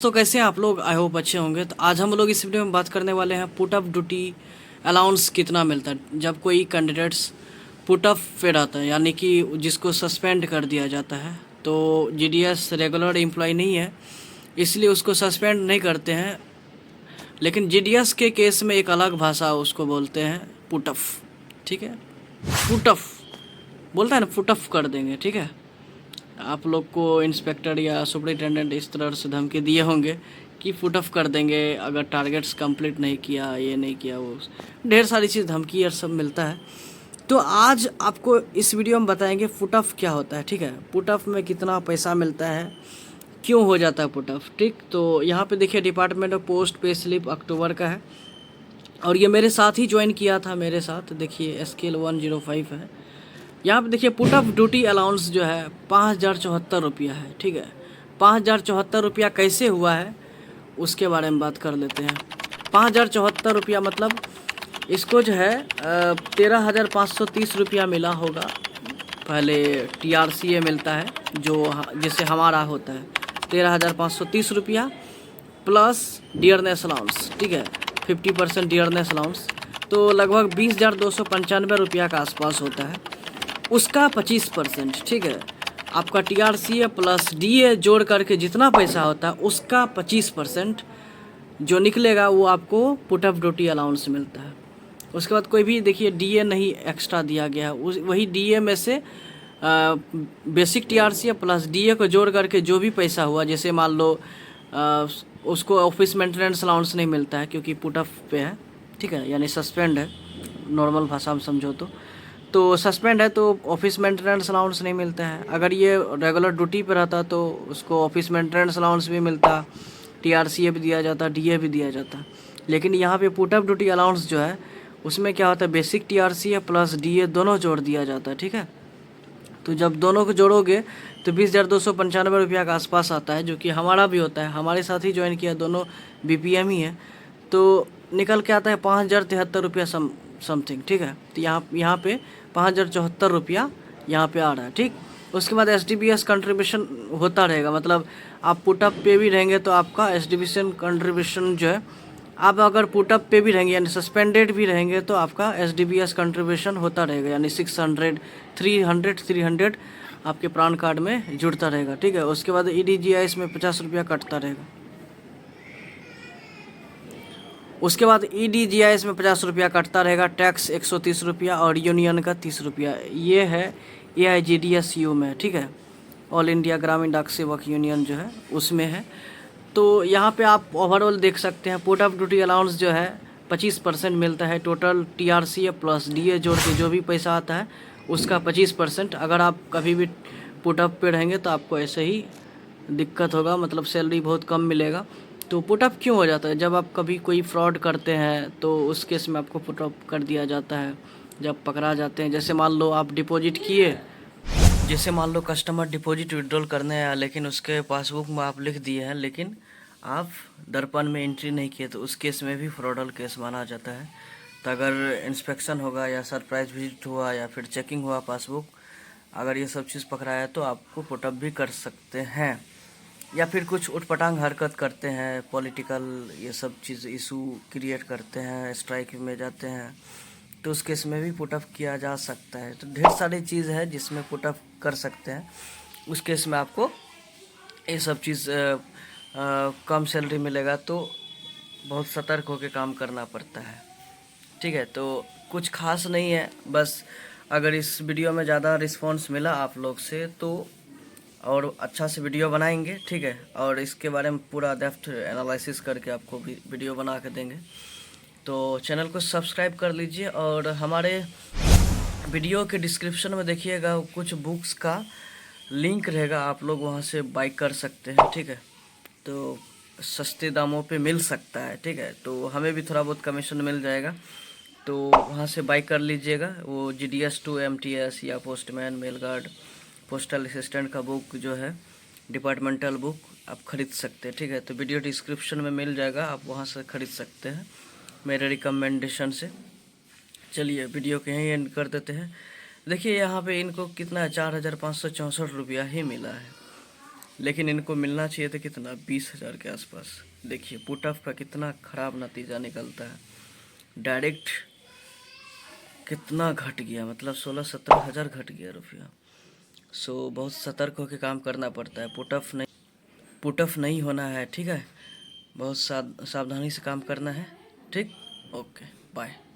तो कैसे हैं आप लोग? आई होप अच्छे होंगे। तो आज हम लोग इस वीडियो में बात करने वाले हैं पुट अप ड्यूटी अलाउंस कितना मिलता है जब कोई कैंडिडेट्स पुट अप पे रहता है, यानी कि जिसको सस्पेंड कर दिया जाता है। तो जीडीएस रेगुलर एम्प्लॉय नहीं है, इसलिए उसको सस्पेंड नहीं करते हैं। लेकिन जीडीएस के केस में एक अलग भाषा उसको बोलते हैं पुट अप। ठीक है, पुट अप बोलता है ना, पुट अप कर देंगे। ठीक है, आप लोग को इंस्पेक्टर या सुपरिटेंडेंट इस तरह से धमकी दिए होंगे कि फुट ऑफ कर देंगे अगर टारगेट्स कंप्लीट नहीं किया, ये नहीं किया, वो ढेर सारी चीज़ धमकी और सब मिलता है। तो आज आपको इस वीडियो में बताएंगे फुट ऑफ क्या होता है। ठीक है, पुट ऑफ में कितना पैसा मिलता है, क्यों हो जाता है पुट ऑफ। ठीक, तो यहाँ पे देखिए department of post pay slip October का है और ये मेरे साथ ही ज्वाइन किया था। मेरे साथ देखिए स्केल 105 है। यहाँ पे देखिए पुट ऑफ ड्यूटी अलाउंस जो है 5,074 है। ठीक है, 5,074 कैसे हुआ है उसके बारे में बात कर लेते हैं। 5,074 मतलब इसको जो है 13,530 मिला होगा। पहले TRCA मिलता है जो जैसे हमारा होता है 13,530 प्लस डियरनेस अलाउंस। ठीक है, 50% डियरनेस अलाउंस, तो लगभग 20,295 का आसपास होता है। उसका 25%। ठीक है, आपका TRCA प्लस DA जोड़ करके जितना पैसा होता है उसका 25% जो निकलेगा वो आपको पुट ऑफ ड्यूटी अलाउंस मिलता है। उसके बाद कोई भी देखिए DA नहीं एक्स्ट्रा दिया गया है, वही DA में से बेसिक TRCA प्लस DA को जोड़ करके जो भी पैसा हुआ, जैसे मान लो उसको ऑफिस मेंटेनेंस अलाउंस नहीं मिलता है क्योंकि पुट ऑफ पे है। ठीक है, यानी सस्पेंड है, नॉर्मल भाषा में समझो तो सस्पेंड है तो ऑफिस मेंटेनेंस अलाउंस नहीं मिलता है। अगर ये रेगुलर ड्यूटी पे रहता तो उसको ऑफिस मेंटेनेंस अलाउंस भी मिलता, TRCA भी दिया जाता, DA भी दिया जाता। लेकिन यहाँ पे पुट अप ड्यूटी अलाउंस जो है उसमें क्या होता है, बेसिक TRCA प्लस DA दोनों जोड़ दिया जाता है। ठीक है, तो जब दोनों को जोड़ोगे तो 20,295 का आसपास आता है, जो कि हमारा भी होता है। हमारे साथ ही ज्वाइन किया, दोनों BPM ही है, तो निकल के आता है 5,073 समथिंग। ठीक है, तो यहाँ पे 5,074 यहाँ पे आ रहा है। ठीक, उसके बाद SDBS कंट्रीब्यूशन होता रहेगा, मतलब आप पुटअप पे भी रहेंगे तो आपका SDBS कंट्रीब्यूशन जो है, आप अगर पुटअप पे भी रहेंगे यानी सस्पेंडेड भी रहेंगे तो आपका SDBS कंट्रीब्यूशन होता रहेगा, यानी 600 300 आपके प्राण कार्ड में जुड़ता रहेगा। ठीक है, उसके बाद EDGIS में 50 रुपया कटता रहेगा। उसके बाद EDGIS में 50 रुपया कटता रहेगा, टैक्स 130 रुपया और यूनियन का 30 रुपया। ये है AIGDSU में। ठीक है, ऑल इंडिया ग्रामीण डाक सेवक यूनियन जो है उसमें है। तो यहाँ पे आप ओवरऑल देख सकते हैं पुट ऑफ ड्यूटी अलाउंस जो है 25% मिलता है। टोटल TRCA प्लस DA जोड़ के जो भी पैसा आता है उसका 25%। अगर आप कभी भी पुट अप पे रहेंगे तो आपको ऐसे ही दिक्कत होगा, मतलब सैलरी बहुत कम मिलेगा। तो पुट अप क्यों हो जाता है, जब आप कभी कोई फ्रॉड करते हैं तो उस केस में आपको पुट अप कर दिया जाता है जब पकड़ा जाते हैं। जैसे मान लो आप डिपॉजिट किए, जैसे मान लो कस्टमर डिपॉजिट विड्रॉल करने आया लेकिन उसके पासबुक में आप लिख दिए हैं लेकिन आप दर्पण में एंट्री नहीं किए, तो उस केस में भी फ्रॉडल केस माना जाता है। तो अगर इंस्पेक्शन होगा या सरप्राइज विजिट हुआ या फिर चेकिंग हुआ पासबुक, अगर ये सब चीज़ पकड़ाया तो आपको पुटअप भी कर सकते हैं। या फिर कुछ उटपटांग हरकत करते हैं, पॉलिटिकल ये सब चीज़ इशू क्रिएट करते हैं, स्ट्राइक में जाते हैं, तो उस केस में भी पुटअप किया जा सकता है। तो ढेर सारी चीज़ है जिसमें पुटअप कर सकते हैं। उस केस में आपको ये सब चीज़ कम सैलरी मिलेगा तो बहुत सतर्क होकर काम करना पड़ता है। ठीक है, तो कुछ खास नहीं है, बस अगर इस वीडियो में ज़्यादा रिस्पांस मिला आप लोग से तो और अच्छा से वीडियो बनाएंगे। ठीक है, और इसके बारे में पूरा डेप्थ एनालिसिस करके आपको भी वीडियो बना के देंगे। तो चैनल को सब्सक्राइब कर लीजिए और हमारे वीडियो के डिस्क्रिप्शन में देखिएगा कुछ बुक्स का लिंक रहेगा, आप लोग वहां से बाय कर सकते हैं। ठीक है, तो सस्ते दामों पे मिल सकता है। ठीक है, तो हमें भी थोड़ा बहुत कमीशन मिल जाएगा, तो वहाँ से बाय कर लीजिएगा। वो GDS 2 MTS या postman, mail guard, postal assistant का बुक जो है, डिपार्टमेंटल बुक आप खरीद सकते हैं। ठीक है, तो वीडियो डिस्क्रिप्शन में मिल जाएगा, आप वहाँ से खरीद सकते हैं मेरे रिकमेंडेशन से। चलिए वीडियो को यहीं एंड कर देते हैं। देखिए यहाँ पे इनको कितना 4,564 रुपया ही मिला है। लेकिन इनको मिलना चाहिए था कितना, 20,000 के आसपास। देखिए पुट ऑफ का कितना ख़राब नतीजा निकलता है। डायरेक्ट कितना घट गया, मतलब 16-17 हज़ार घट गया रुपया। सो बहुत सतर्क होकर काम करना पड़ता है। पुट ऑफ नहीं होना है, ठीक है। बहुत सावधानी से काम करना है, ठीक। Okay bye.